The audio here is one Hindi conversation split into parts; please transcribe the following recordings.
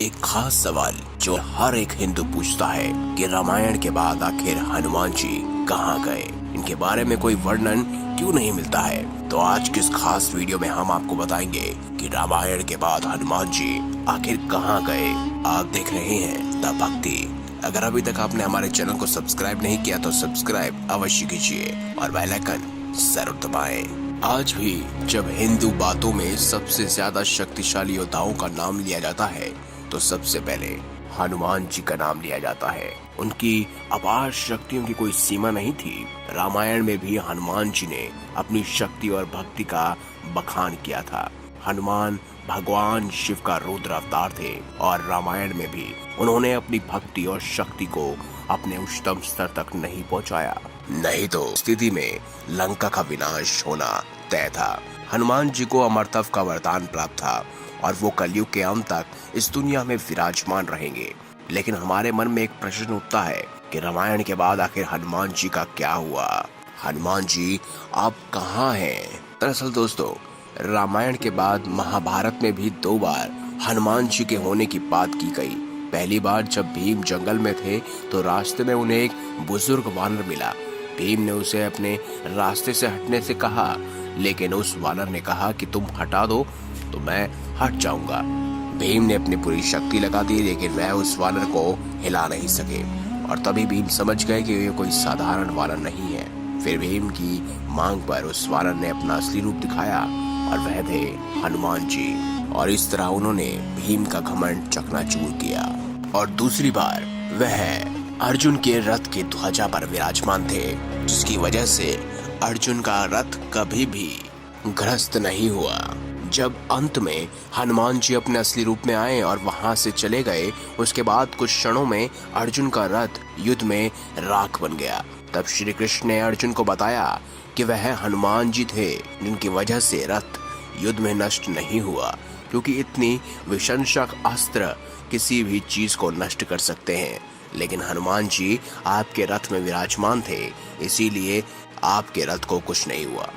एक खास सवाल जो हर एक हिंदू पूछता है कि रामायण के बाद आखिर हनुमान जी कहाँ गए, इनके बारे में कोई वर्णन क्यों नहीं मिलता है। तो आज के इस खास वीडियो में हम आपको बताएंगे कि रामायण के बाद हनुमान जी आखिर कहाँ गए। आप देख रहे हैं द भक्ति। अगर अभी तक आपने हमारे चैनल को सब्सक्राइब नहीं किया तो सब्सक्राइब अवश्य कीजिए और बेल आइकन जरूर दबाएं। आज भी जब हिंदू बातों में सबसे ज्यादा शक्तिशाली योद्धाओं का नाम लिया जाता है तो सबसे पहले हनुमान जी का नाम लिया जाता है। उनकी अपार शक्तियों की कोई सीमा नहीं थी। रामायण में भी हनुमान जी ने अपनी शक्ति और भक्ति का बखान किया था। हनुमान भगवान शिव का रुद्र अवतार थे और रामायण में भी उन्होंने अपनी भक्ति और शक्ति को अपने उच्चतम स्तर तक नहीं पहुंचाया, नहीं तो स्थिति में लंका का विनाश होना तय था। हनुमान जी को अमरत्व का वरदान प्राप्त था और वो कलयुग के अंत तक इस दुनिया में विराजमान रहेंगे। लेकिन हमारे मन में एक प्रश्न उठता है कि रामायण के बाद आखिर हनुमान जी का क्या हुआ। हनुमान जी आप कहाँ हैं? दरअसल दोस्तों, रामायण के बाद महाभारत में भी 2 बार हनुमान जी के होने की बात की गई। पहली बार जब भीम जंगल में थे तो रास्ते में उन्हें एक बुजुर्ग वानर मिला। भीम ने उसे अपने रास्ते से हटने से कहा, लेकिन उस वानर ने कहा कि तुम हटा दो तो मैं हट जाऊंगा। भीम ने अपनी पूरी शक्ति लगा दी, लेकिन वह उस वानर को हिला नहीं सके और तभी भीम समझ गए कि ये कोई साधारण वानर नहीं है। फिर भीम की मांग पर उस वानर ने अपना असली रूप दिखाया और वह थे हनुमान जी, और इस तरह उन्होंने भीम का घमंड चकनाचूर किया। और दूसरी बार वह अर्जुन के रथ के ध्वजा पर विराजमान थे, जिसकी वजह से अर्जुन का रथ कभी भी ग्रस्त नहीं हुआ। जब अंत में हनुमान जी अपने असली रूप में आए और वहां से चले गए, उसके बाद कुछ क्षणों में अर्जुन का रथ युद्ध में राख बन गया। तब श्री कृष्ण ने अर्जुन को बताया कि वह हनुमान जी थे, जिनकी वजह से रथ युद्ध में नष्ट नहीं हुआ, क्योंकि इतनी विशंसक अस्त्र किसी भी चीज को नष्ट कर सकते हैं। लेकिन हनुमान जी आपके रथ में विराजमान थे, इसीलिए आपके रथ को कुछ नहीं हुआ।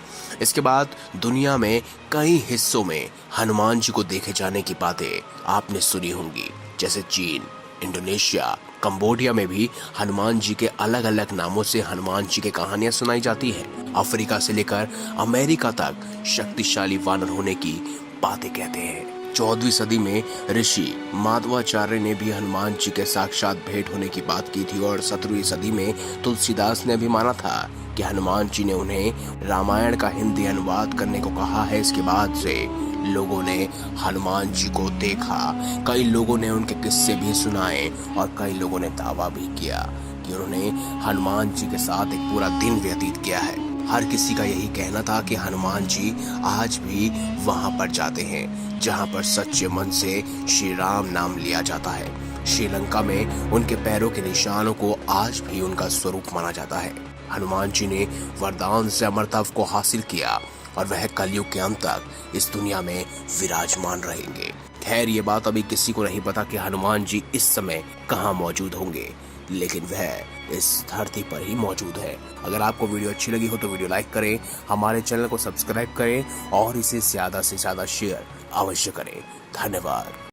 इसके बाद दुनिया में कई हिस्सों में हनुमान जी को देखे जाने की बातें आपने सुनी होंगी, जैसे चीन, इंडोनेशिया, कंबोडिया में भी हनुमान जी के अलग अलग नामों से हनुमान जी की कहानियां सुनाई जाती हैं। अफ्रीका से लेकर अमेरिका तक शक्तिशाली वानर होने की बातें कहते हैं। 14वीं सदी में ऋषि माधवाचार्य ने भी हनुमान जी के साक्षात भेंट होने की बात की थी और 17वीं सदी में तुलसीदास ने भी माना था कि हनुमान जी ने उन्हें रामायण का हिंदी अनुवाद करने को कहा है। इसके बाद से लोगों ने हनुमान जी को देखा, कई लोगों ने उनके किस्से भी सुनाए और कई लोगों ने दावा भी किया कि उन्होंने हनुमान जी के साथ एक पूरा दिन व्यतीत किया है। हर किसी का यही कहना था कि हनुमान जी आज भी वहां पर जाते हैं जहां पर सच्चे मन से श्री राम नाम लिया जाता है। श्रीलंका में उनके पैरों के निशानों को आज भी उनका स्वरूप माना जाता है। हनुमान जी ने वरदान से अमरत्व को हासिल किया और वह कलयुग के अंत तक इस दुनिया में विराजमान रहेंगे। खैर, ये बात अभी किसी को नहीं पता कि हनुमान जी इस समय कहाँ मौजूद होंगे, लेकिन वह इस धरती पर ही मौजूद है। अगर आपको वीडियो अच्छी लगी हो तो वीडियो लाइक करें, हमारे चैनल को सब्सक्राइब करें और इसे ज्यादा से ज्यादा शेयर अवश्य करें। धन्यवाद।